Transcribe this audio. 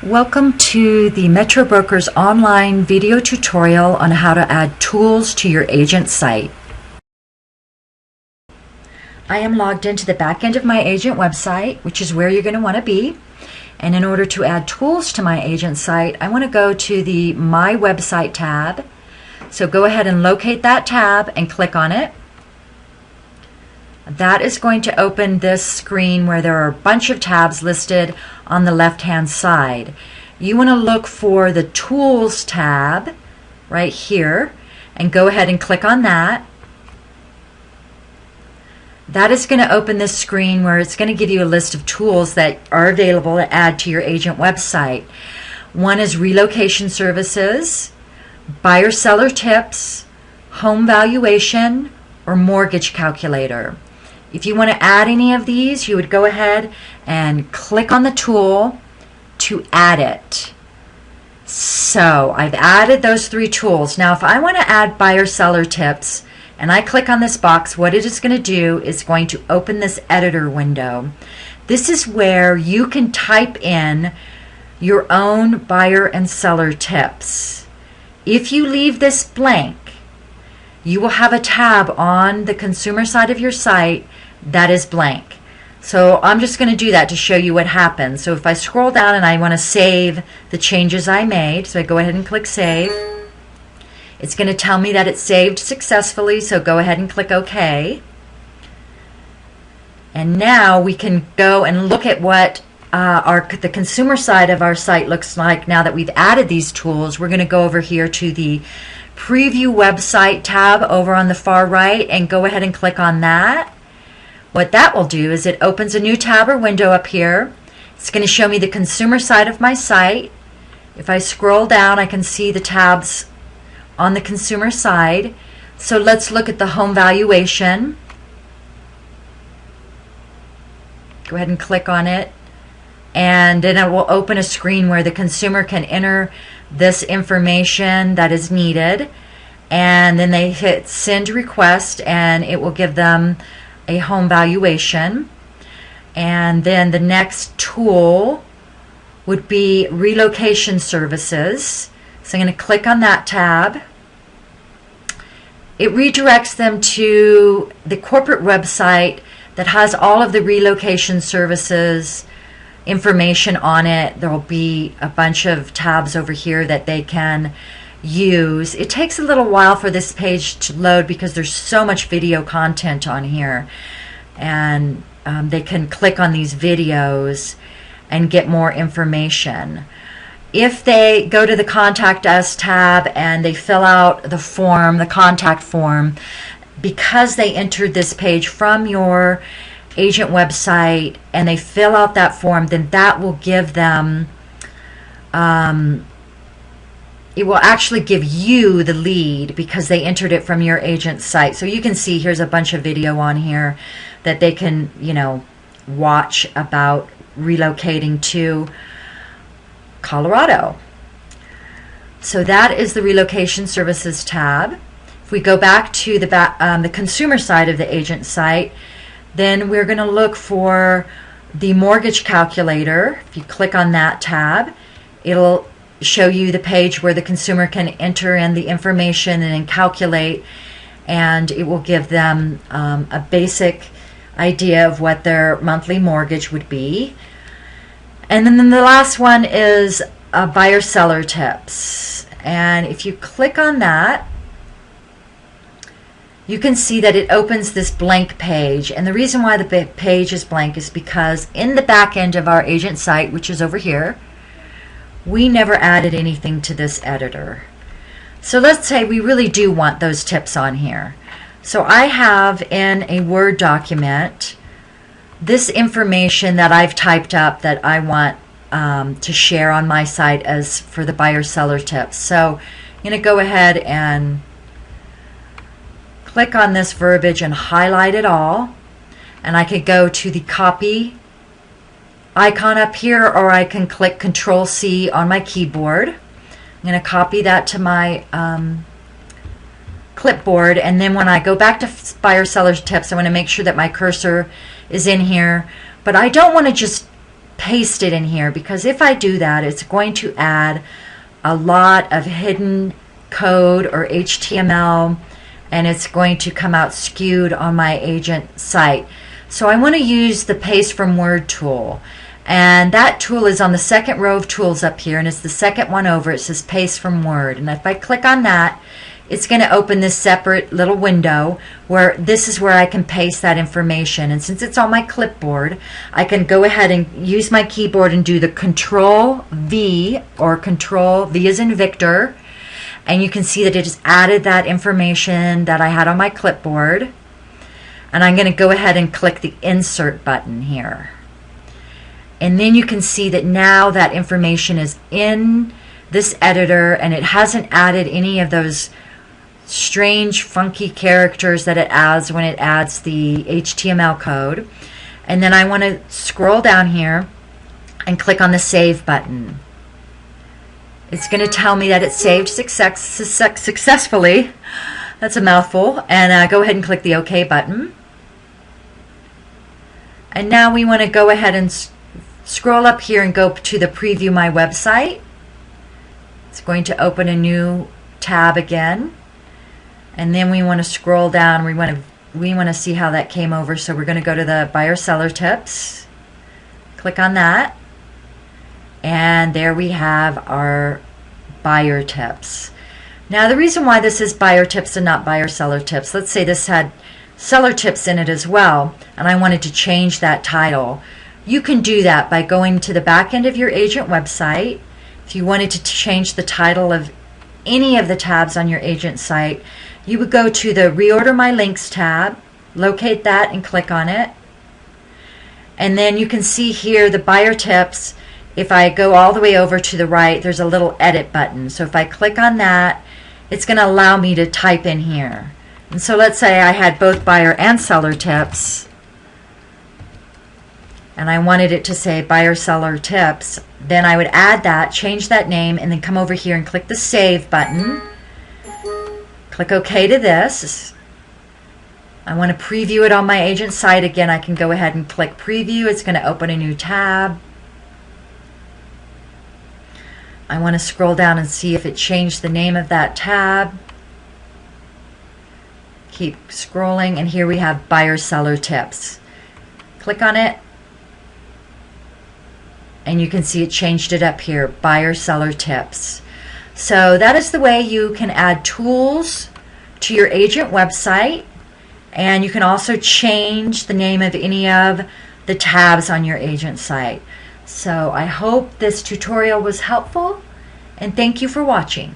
Welcome to the Metro Brokers online video tutorial on how to add tools to your agent site. I am logged into the back end of my agent website, which is where you're going to want to be. And in order to add tools to my agent site, I want to go to the My Website tab. So go ahead and locate that tab and click on it. That is going to open this screen where there are a bunch of tabs listed on the left-hand side. You want to look for the Tools tab right here and go ahead and click on that. That is going to open this screen where it's going to give you a list of tools that are available to add to your agent website. One is relocation services, buyer-seller tips, home valuation, or mortgage calculator. If you want to add any of these, you would go ahead and click on the tool to add it. So I've added those three tools. Now if I want to add buyer-seller tips and I click on this box, what it is going to do is going to open this editor window. This is where you can type in your own buyer and seller tips. If you leave this blank, you will have a tab on the consumer side of your site that is blank. So I'm just going to do that to show you what happens. So if I scroll down and I want to save the changes I made, so I go ahead and click Save. It's going to tell me that it's saved successfully, so go ahead and click OK. And now we can go and look at what the consumer side of our site looks like now that we've added these tools. We're going to go over here to the Preview Website tab over on the far right and go ahead and click on that. What that will do is it opens a new tab or window up here. It's going to show me the consumer side of my site. If I scroll down, I can see the tabs on the consumer side. So let's look at the home valuation. Go ahead and click on it. And then it will open a screen where the consumer can enter this information that is needed. And then they hit Send Request and it will give them a home valuation. And then the next tool would be relocation services. So I'm going to click on that tab. It redirects them to the corporate website that has all of the relocation services information on it. There will be a bunch of tabs over here that they can use. It takes a little while for this page to load because there's so much video content on here, and they can click on these videos and get more information. If they go to the Contact Us tab and they fill out the form, the contact form, because they entered this page from your agent website and they fill out that form, then that will give them it will actually give you the lead because they entered it from your agent site. So you can see here's a bunch of video on here that they can, watch about relocating to Colorado. So that is the relocation services tab. If we go back to the consumer side of the agent site, then we're going to look for the mortgage calculator. If you click on that tab, it'll show you the page where the consumer can enter in the information and then calculate, and it will give them a basic idea of what their monthly mortgage would be. And then the last one is buyer-seller tips. And if you click on that, you can see that it opens this blank page. And the reason why the page is blank is because in the back end of our agent site, which is over here, we never added anything to this editor. So let's say we really do want those tips on here. So I have in a Word document this information that I've typed up that I want to share on my site as for the buyer-seller tips. So I'm going to go ahead and click on this verbiage and highlight it all. And I could go to the copy icon up here, or I can click Control-C on my keyboard. I'm going to copy that to my clipboard, and then when I go back to buyer-seller tips, I want to make sure that my cursor is in here. But I don't want to just paste it in here, because if I do that, it's going to add a lot of hidden code or HTML, and it's going to come out skewed on my agent site. So I want to use the Paste from Word tool, and that tool is on the second row of tools up here, and it's the second one over. It says Paste from Word, and if I click on that, it's going to open this separate little window where this is where I can paste that information. And since it's on my clipboard, I can go ahead and use my keyboard and do the Control V, or Control V as in Victor, and you can see that it just added that information that I had on my clipboard. And I'm going to go ahead and click the Insert button here. And then you can see that now that information is in this editor, and it hasn't added any of those strange funky characters that it adds when it adds the HTML code. And then I want to scroll down here and click on the Save button. It's going to tell me that it's saved successfully. That's a mouthful. And go ahead and click the OK button. And now we want to go ahead and scroll up here and go to the Preview My Website. It's going to open a new tab again. And then we want to scroll down. We want to see how that came over. So we're going to go to the Buyer Seller Tips. Click on that. And there we have our buyer tips. Now the reason why this is buyer tips and not buyer seller tips, let's say this had seller tips in it as well, and I wanted to change that title. You can do that by going to the back end of your agent website. If you wanted to change the title of any of the tabs on your agent site, you would go to the Reorder My Links tab, locate that and click on it. And then you can see here the buyer tips. If I go all the way over to the right, there's a little edit button. So if I click on that, it's going to allow me to type in here. And so let's say I had both buyer and seller tips, and I wanted it to say buyer seller tips. Then I would add that, change that name, and then come over here and click the Save button. Click OK to this. I want to preview it on my agent site. Again, I can go ahead and click Preview. It's going to open a new tab. I want to scroll down and see if it changed the name of that tab. Keep scrolling, and here we have Buyer Seller Tips. Click on it, and you can see it changed it up here, Buyer Seller Tips. So that is the way you can add tools to your agent website, and you can also change the name of any of the tabs on your agent site. So I hope this tutorial was helpful, and thank you for watching.